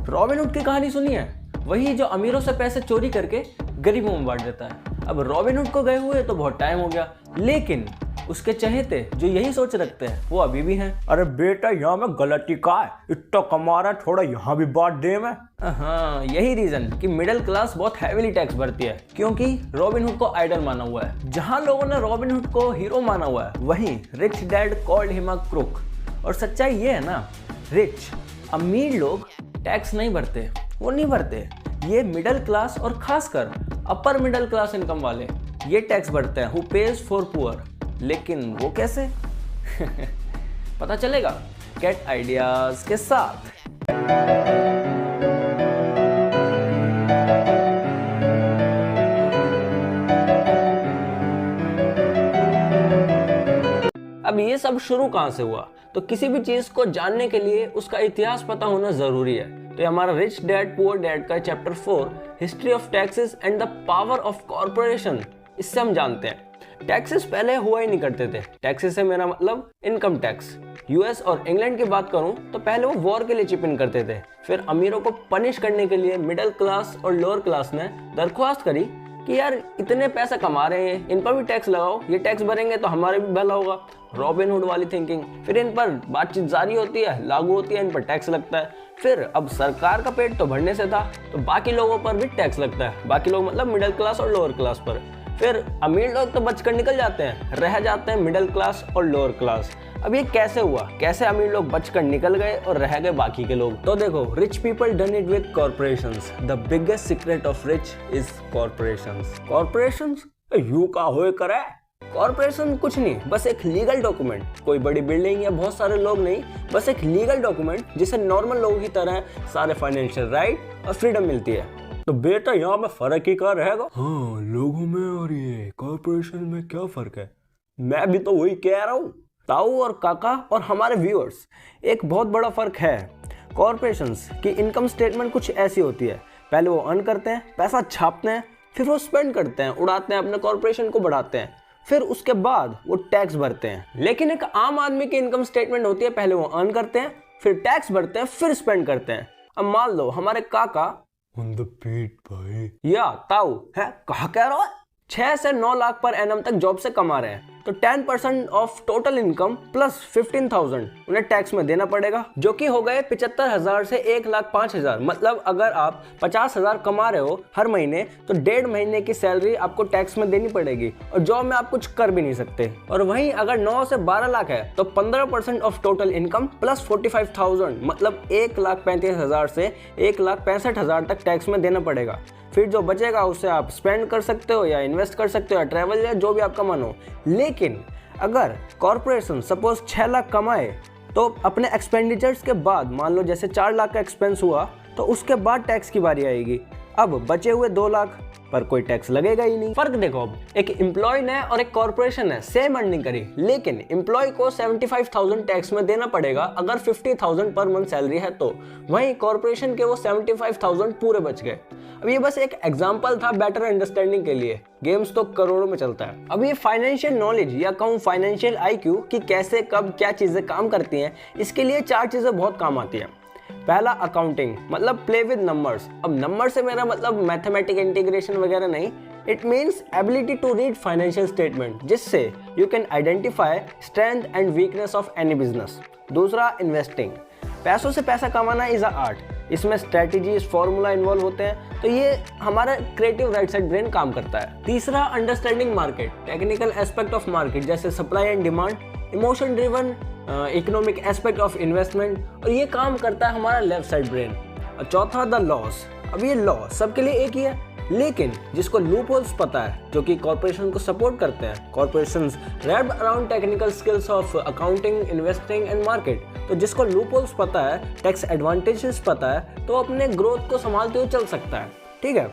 Robin Hood की कहानी सुनी है? वही जो अमीरों से पैसे चोरी करके गरीबों में बांट देता है। अब रॉबिनहुड को गए हुए तो बहुत टाइम हो गया, लेकिन उसके चहेते जो यही सोच रखते हैं वो अभी भी हैं। अरे बेटा यहाँ में गलती का है, इतना कमा रहा है थोड़ा यहाँ भी बांट दे मैं। हाँ, यही रीजन कि मिडिल क्लास बहुत हैवीली टैक्स भरती है, क्योंकि रॉबिनहुड को आइडल माना हुआ है। जहाँ लोगों ने रॉबिनहुड को हीरो माना हुआ है, वहीं rich dad called him a crook. और सच्चाई ये है ना, रिच अमीर लोग टैक्स नहीं भरते, वो नहीं भरते। ये मिडिल क्लास और खासकर अपर मिडिल क्लास इनकम वाले ये टैक्स भरते हैं, हु पेज फॉर पुअर। लेकिन वो कैसे? पता चलेगा गेट आइडियाज के साथ। अब ये सब शुरू कहां से हुआ? तो किसी भी चीज को जानने के लिए उसका इतिहास पता होना जरूरी है। तो ये हमारा रिच डैड पुअर डैड का chapter 4 history of taxes and the power of corporation, इससे हम जानते हैं टैक्सेस पहले हुआ ही नहीं करते थे। टैक्सेस से मेरा मतलब इनकम टैक्स। यूएस और इंग्लैंड की बात करूं तो पहले वो वॉर के लिए चिप इन करते थे। फिर अमीरों को पनिश करने के लिए मिडिल क्लास और लोअर क्लास ने दरख्वास्त करी कि यार इतने पैसा कमा रहे हैं, इन पर भी टैक्स लगाओ, ये टैक्स भरेंगे तो हमारे भी भला होगा। रॉबिनहुड वाली थिंकिंग। फिर इन पर बातचीत जारी होती है, लागू होती है, इन पर टैक्स लगता है। फिर अब सरकार का पेट तो भरने से था, तो बाकी लोगों पर भी टैक्स लगता है। बाकी लोग मतलब मिडिल क्लास और लोअर क्लास पर। फिर अमीर लोग तो बचकर निकल जाते हैं, रह जाते हैं मिडिल क्लास और लोअर क्लास। अब ये कैसे हुआ? कैसे अमीर लोग बचकर निकल गए और रह गए बाकी के लोग? तो देखो, rich people done it with corporations. The biggest secret of rich is corporations. Corporations you का होए करे। कॉर्पोरेशन कुछ नहीं, बस एक लीगल डॉक्यूमेंट। कोई बड़ी बिल्डिंग या बहुत सारे लोग नहीं, बस एक लीगल डॉक्यूमेंट जिसे नॉर्मल लोगों की तरह सारे फाइनेंशियल राइट और फ्रीडम मिलती है। तो बेटा यहाँ में फर्क ही क्या रहेगा? हाँ, लोगों में और ये कॉर्पोरेशन में क्या फर्क है? मैं भी तो वही कह रहा हूँ। ताऊ और काका और हमारे व्यूअर्स, एक बहुत बड़ा फर्क है। कॉर्पोरेशंस की इनकम स्टेटमेंट कुछ ऐसी होती है, पहले वो अर्न करते हैं, पैसा छापते हैं, फिर वो स्पेंड करते हैं, उड़ाते हैं, अपने कॉर्पोरेशन को बढ़ाते हैं, फिर उसके बाद वो टैक्स भरते हैं। लेकिन एक आम आदमी की इनकम स्टेटमेंट होती है, पहले वो अर्न करते हैं, फिर टैक्स भरते हैं, फिर स्पेंड करते हैं। अब मान लो हमारे काका भाई या ताऊ है, कहा कह रहा है, 6 से 9 लाख पर एनम तक जॉब से कमा रहे हैं, तो 10% ऑफ टोटल इनकम प्लस 15,000 उन्हें टैक्स में देना पड़ेगा, जो कि हो गए 75,000 से 1,05,000। मतलब अगर आप 50,000 कमा रहे हो हर महीने, तो 1.5 महीने की सैलरी आपको टैक्स में देनी पड़ेगी, और जॉब में आप कुछ कर भी नहीं सकते। और वहीं अगर 9 से 12 लाख है तो 15% ऑफ टोटल इनकम प्लस 45,000, मतलब 1,35,000 से 1,65,000 तक टैक्स में देना पड़ेगा। फिर जो बचेगा उससे आप स्पेंड कर सकते हो या इन्वेस्ट कर सकते हो या ट्रैवल या जो भी आपका मन हो। लेकिन अगर कॉर्पोरेशन सपोज 6 लाख कमाए, तो अपने एक्सपेंडिचर्स के बाद, मान लो जैसे 4 लाख का एक्सपेंस हुआ, तो उसके बाद टैक्स की बारी आएगी। अब बचे हुए 2 लाख पर कोई टैक्स लगेगा ही नहीं। फर्क देखो, अब एक एम्प्लॉय ने और एक कॉर्पोरेशन ने सेम अर्निंग करी, लेकिन एम्प्लॉय को 75,000 टैक्स में देना पड़ेगा अगर 50,000 पर मंथ सैलरी है तो। वहीं कॉर्पोरेशन के वो 75,000 पूरे बच गए। अब ये बस एक एग्जांपल था बेटर अंडरस्टैंडिंग के लिए, गेम्स तो करोड़ों में चलता है। अब ये फाइनेंशियल नॉलेज या कहूँ फाइनेंशियल IQ कि कैसे कब क्या चीजें काम करती हैं, इसके लिए 4 चीजें बहुत काम आती है। पहला, अकाउंटिंग, मतलब प्ले विद नंबर्स। अब नंबर से मेरा मतलब मैथमेटिक इंटीग्रेशन वगैरह नहीं, it means ability to read financial statement, जिससे you can identify strength and weakness of any business. दूसरा, इन्वेस्टिंग, पैसों से पैसा कमाना इज अ आर्ट। इसमें स्ट्रेटजीज, फॉर्मूला इन्वॉल्व होते हैं, तो ये हमारा क्रिएटिव राइट साइड ब्रेन काम करता है। तीसरा, understanding market, technical aspect of market जैसे supply and demand, emotion driven economic aspect of investment, और ये काम करता है हमारा लेफ्ट साइड ब्रेन। और चौथा, द लॉस। अब ये लॉ सबके लिए एक ही है, लेकिन जिसको लूप होल्स पता है, जो कि कॉर्पोरेशन को सपोर्ट करते हैं, corporations wrapped around technical skills of accounting, investing and market, तो जिसको लूप होल्स पता है, टैक्स एडवांटेजेस पता है, तो अपने ग्रोथ को संभालते हुए चल सकता है। ठीक है,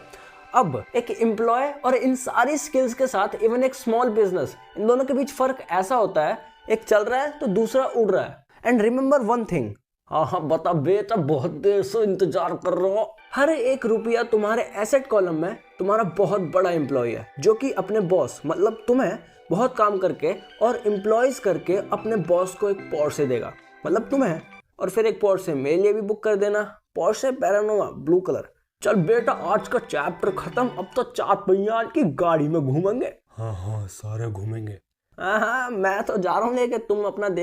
अब एक एम्प्लॉय और इन सारी स्किल्स के साथ इवन एक स्मॉल बिजनेस, इन दोनों के बीच फर्क ऐसा होता है, एक चल रहा है तो दूसरा उड़ रहा है। एंड रिमेंबर वन थिंग, हाँ बता बेटा, बहुत देर से इंतजार कर रहा हूँ। हर एक रुपया तुम्हारे एसेट कॉलम में तुम्हारा बहुत बड़ा एम्प्लॉय है, जो कि अपने बॉस मतलब तुम्हें बहुत काम करके और एम्प्लॉयज करके अपने बॉस को एक पोर्शे देगा, मतलब तुम्हें, और फिर एक पोर्शे मेरे लिए भी बुक कर देना, पोर्शे पैरानोवा ब्लू कलर। चल बेटा आज का चैप्टर खत्म, अब तो 4 पहिया की गाड़ी में घूमेंगे। हाँ हाँ सारे घूमेंगे। हाँ मैं तो जा रहा हूँ लेके, तुम अपना